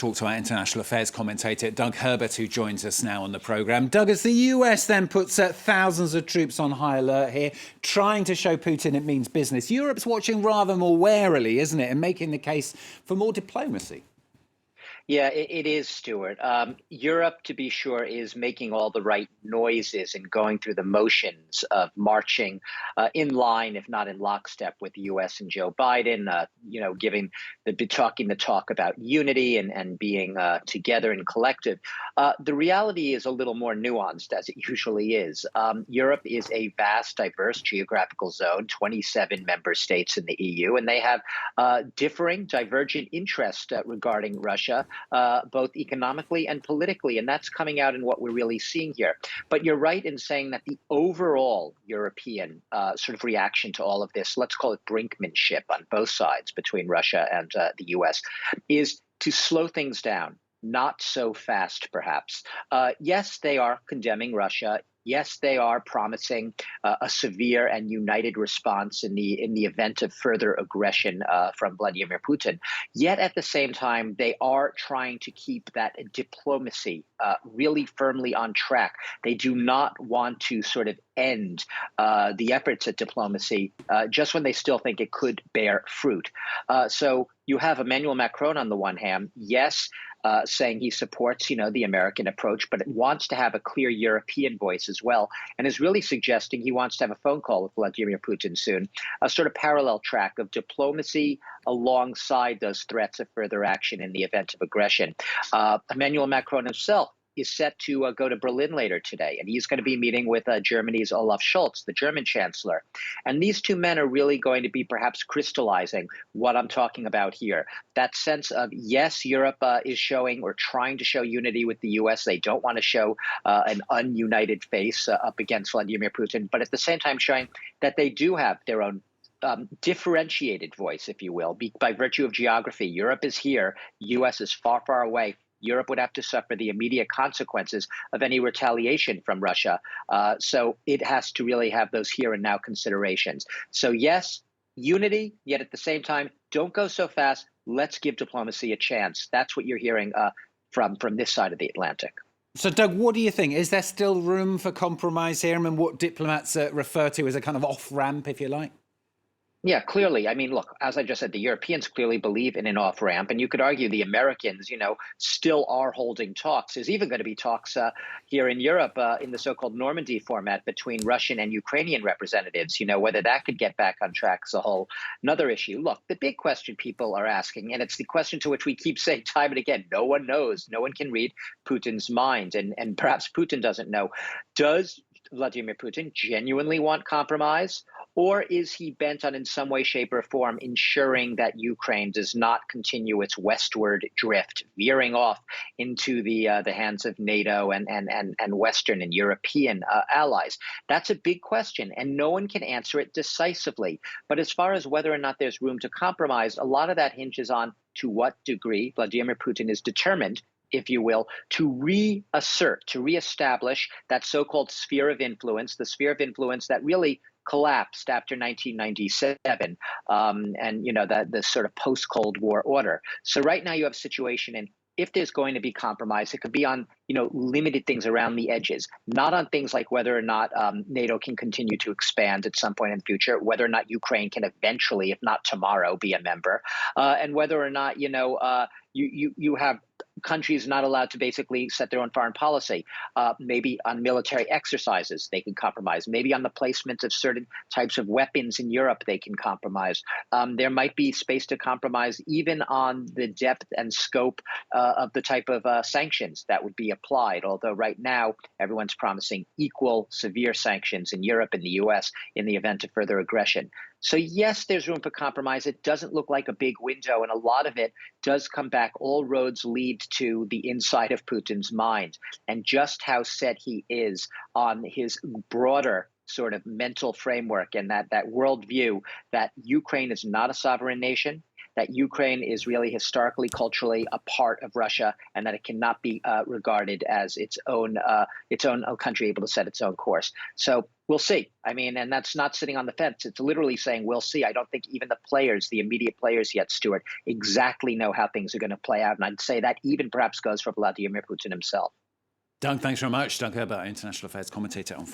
talk to our international affairs commentator, Doug Herbert, who joins us now on the programme. Doug, as the US then puts thousands of troops on high alert here, trying to show Putin it means business, Europe's watching rather more warily, isn't it, and making the case for more diplomacy. Yeah, it is, Stuart. Europe, to be sure, is making all the right noises and going through the motions of marching in line, if not in lockstep, with the U.S. and Joe Biden. Giving talking the talk about unity and being together and collective. The reality is a little more nuanced, as it usually is. Europe is a vast, diverse geographical zone, 27 member states in the EU, and they have differing, divergent interests regarding Russia. Both economically and politically, and that's coming out in what we're really seeing here. But you're right in saying that the overall European sort of reaction to all of this, let's call it brinkmanship on both sides between Russia and the U.S., is to slow things down. Not so fast, perhaps. Yes, they are condemning Russia. Yes, they are promising a severe and united response in the event of further aggression from Vladimir Putin. Yet at the same time, they are trying to keep that diplomacy really firmly on track. They do not want to sort of end the efforts at diplomacy just when they still think it could bear fruit. So you have Emmanuel Macron on the one hand, yes, saying he supports, the American approach, but it wants to have a clear European voice as well, and is really suggesting he wants to have a phone call with Vladimir Putin soon, a sort of parallel track of diplomacy alongside those threats of further action in the event of aggression. Emmanuel Macron himself is set to go to Berlin later today, and he's going to be meeting with Germany's Olaf Scholz, the German chancellor. And these two men are really going to be perhaps crystallizing what I'm talking about here. That sense of, yes, Europe is showing or trying to show unity with the U.S. They don't want to show an ununited face up against Vladimir Putin, but at the same time showing that they do have their own differentiated voice, if you will, by virtue of geography. Europe is here. U.S. is far, far away. Europe would have to suffer the immediate consequences of any retaliation from Russia. So it has to really have those here and now considerations. So yes, unity, yet at the same time, don't go so fast. Let's give diplomacy a chance. That's what you're hearing from this side of the Atlantic. So, Doug, what do you think? Is there still room for compromise here? I mean, what diplomats refer to as a kind of off-ramp, if you like? Yeah, clearly. I mean, look, as I just said, the Europeans clearly believe in an off-ramp, and you could argue the Americans, still are holding talks. There's even going to be talks here in Europe in the so-called Normandy format between Russian and Ukrainian representatives. Whether that could get back on track is a whole another issue. Look, the big question people are asking, and it's the question to which we keep saying time and again, no one knows. No one can read Putin's mind, and perhaps Putin doesn't know. Does Vladimir Putin genuinely want compromise? Or is he bent on, in some way, shape, or form, ensuring that Ukraine does not continue its westward drift, veering off into the hands of NATO and Western and European allies? That's a big question, and no one can answer it decisively. But as far as whether or not there's room to compromise, a lot of that hinges on to what degree Vladimir Putin is determined, if you will, to reassert, to reestablish that so-called sphere of influence, the sphere of influence that really collapsed after 1997 and, the sort of post-Cold War order. So right now you have a situation in if there's going to be compromise, it could be on, limited things around the edges, not on things like whether or not NATO can continue to expand at some point in the future, whether or not Ukraine can eventually, if not tomorrow, be a member, and whether or not, you have countries not allowed to basically set their own foreign policy. Maybe on military exercises, they can compromise. Maybe on the placement of certain types of weapons in Europe, they can compromise. There might be space to compromise even on the depth and scope of the type of sanctions that would be applied. Although right now, everyone's promising equal severe sanctions in Europe and the US in the event of further aggression. So yes, there's room for compromise. It doesn't look like a big window, and a lot of it does come back. All roads lead to the inside of Putin's mind and just how set he is on his broader sort of mental framework and that worldview that Ukraine is not a sovereign nation, that Ukraine is really historically, culturally a part of Russia, and that it cannot be regarded as its own country able to set its own course. So we'll see. I mean, and that's not sitting on the fence. It's literally saying we'll see. I don't think even the players, the immediate players yet, Stuart, exactly know how things are going to play out. And I'd say that even perhaps goes for Vladimir Putin himself. Doug, thanks very much. Doug Herbert, international affairs commentator on France.